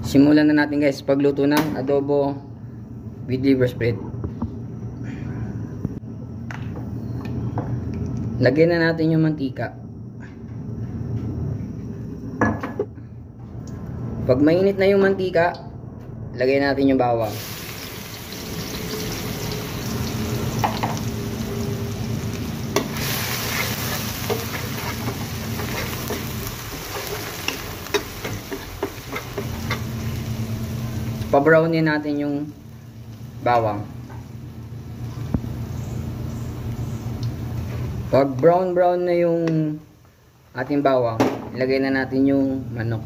Simulan na natin guys pagluto ng adobo with liver spread. Lagyan na natin yung mantika. Pag mainit na yung mantika, lagyan natin yung bawang. Pa-brownin natin yung bawang. Pag brown na yung ating bawang, ilagay na natin yung manok.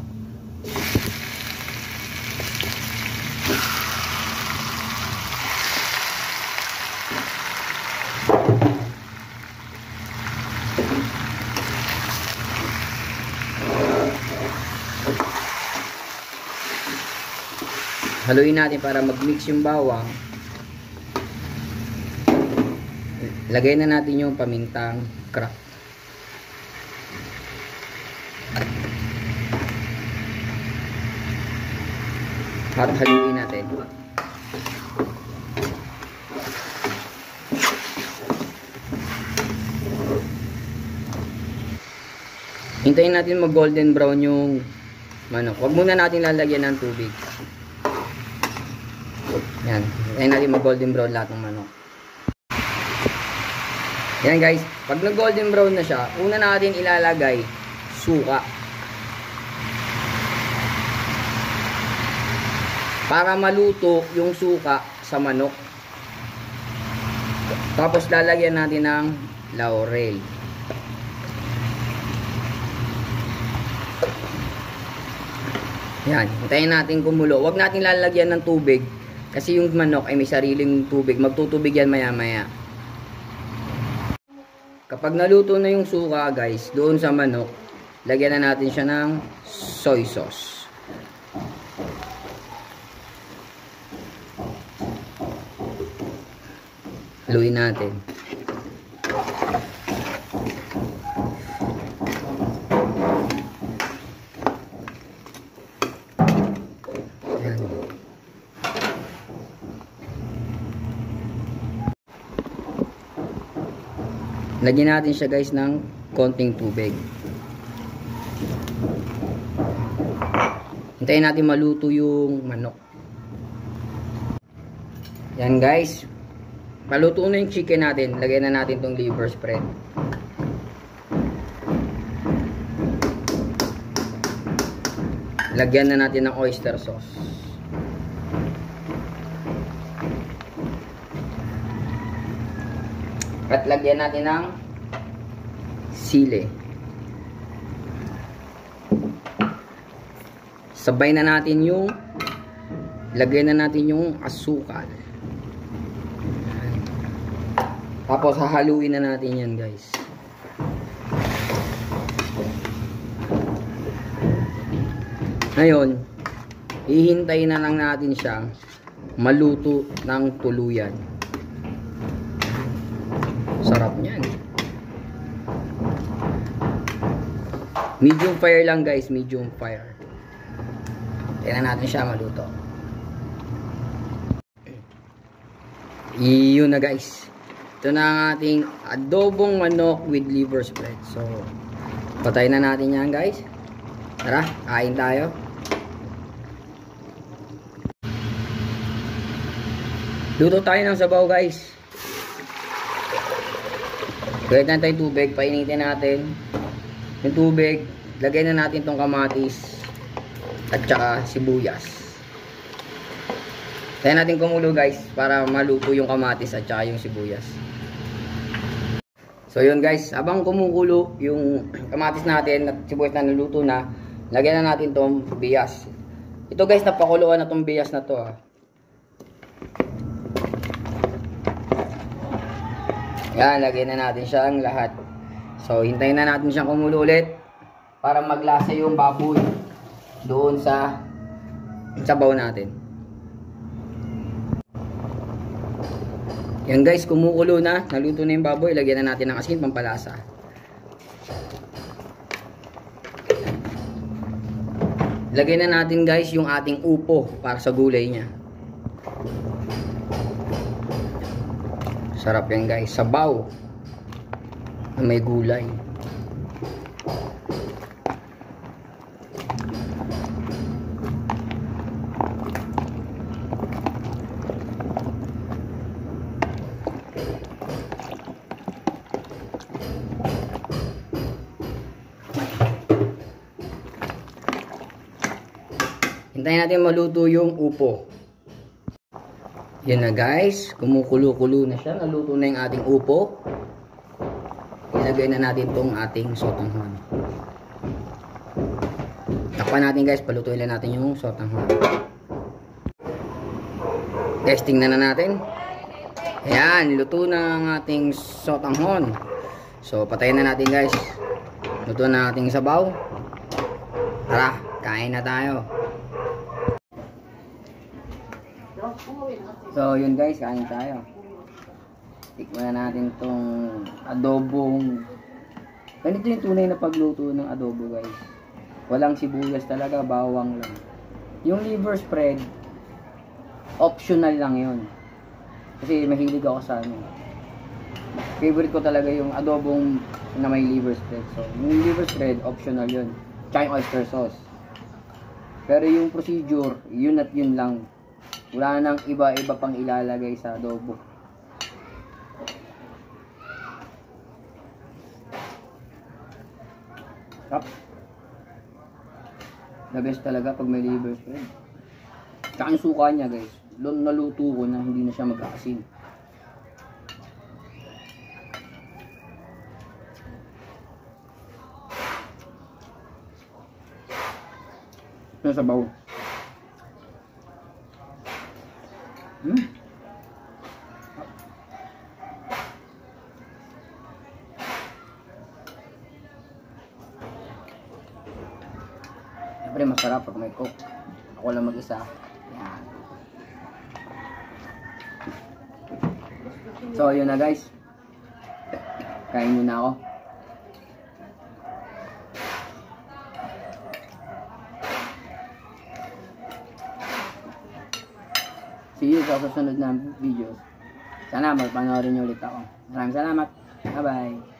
Haluin natin para mag-mix yung bawang. Lagay na natin yung pamintang crack. At haluin natin. Hintayin natin mag golden brown yung manok. Huwag muna natin lalagyan ng tubig. Yan. Hintayin natin mag golden brown lahat ng manok. Yan guys. Pag nag golden brown na siya, una natin ilalagay suka. Para maluto yung suka sa manok. Tapos lalagyan natin ng laurel. Yan, hintayin natin kumulo. Huwag natin lalagyan ng tubig kasi yung manok ay may sariling tubig. Magtutubig yan maya maya. Kapag naluto na yung suka guys, doon sa manok, lagyan na natin siya ng soy sauce. Haluin natin. Lagyan natin siya guys ng konting tubig. Hintayin natin maluto yung manok. Yan guys. Maluto na yung chicken natin. Lagyan na natin tong liver spread. Lagyan na natin ng oyster sauce. At lagyan natin ng sili. Sabay na natin yung lagyan na natin yung asukal. Tapos hahaluin na natin yan guys. Ngayon, hihintayin na lang natin siyang maluto ng tuluyan. Sarap niyan. Medium fire lang guys, medium fire. Tingnan natin siya maluto. Iyon na guys. Ito na ang ating adobong manok with liver spread. So, patay na natin yan guys. Tara, kain tayo. Luto tayo ng sabaw guys. Gawin natin tayong tubig, painitin natin yung tubig, lagay na natin tong kamatis at saka sibuyas. Tayo natin kumulo guys para maluto yung kamatis at saka yung sibuyas. So yun guys, habang kumukulo yung kamatis natin at sibuyas na naluto na, lagyan na natin tong biyas. Ito guys, napakuluan na tong biyas na to ah. Yan, lagyan na natin siyang lahat. So, hintayin na natin siyang kumulo ulit para maglasa yung baboy doon sa sabaw natin. Yan guys, kumukulo na. Naluto na yung baboy. Lagyan na natin ng asin, pampalasa. Lagay na natin guys yung ating upo para sa gulay niya. Sarap yan guys, sabaw na may gulay. Hintayin natin maluto yung upo. Yan na guys, kumukulo-kulo na siya. Naluto na yung ating upo. Ilagay na natin tong ating sotanghon. Takpan natin guys, palutuin lang natin yung sotanghon. Testing na natin. Ayan, luto na ang ating sotanghon. So, patayin na natin guys. Luto na ating sabaw. Tara, kain na tayo. So yun guys, kain tayo. Tikman na natin tong adobong. Ganito yung tunay na pagluto ng adobo guys. Walang sibuyas talaga, bawang lang. Yung liver spread, optional lang yun. Kasi mahilig ako sa ano. Favorite ko talaga yung adobong na may liver spread. So yung liver spread, optional yun. Tsaka yung oyster sauce. Pero yung procedure, yun at yun lang. Wala nang iba-iba pang ilalagay sa adobo. Tap. The best talaga pag may liver spread. Tsaka yung suka niya guys. Naluto ko na hindi na siya mag-aasin. Yung sabaw. Siyempre masarap pag may coke. Ako lang mag-isa. Yan. So yun na guys. Kain muna ako. See you sa susunod na videos. Sana magpanoorin niyo ulit ako. Maraming salamat. Bye bye.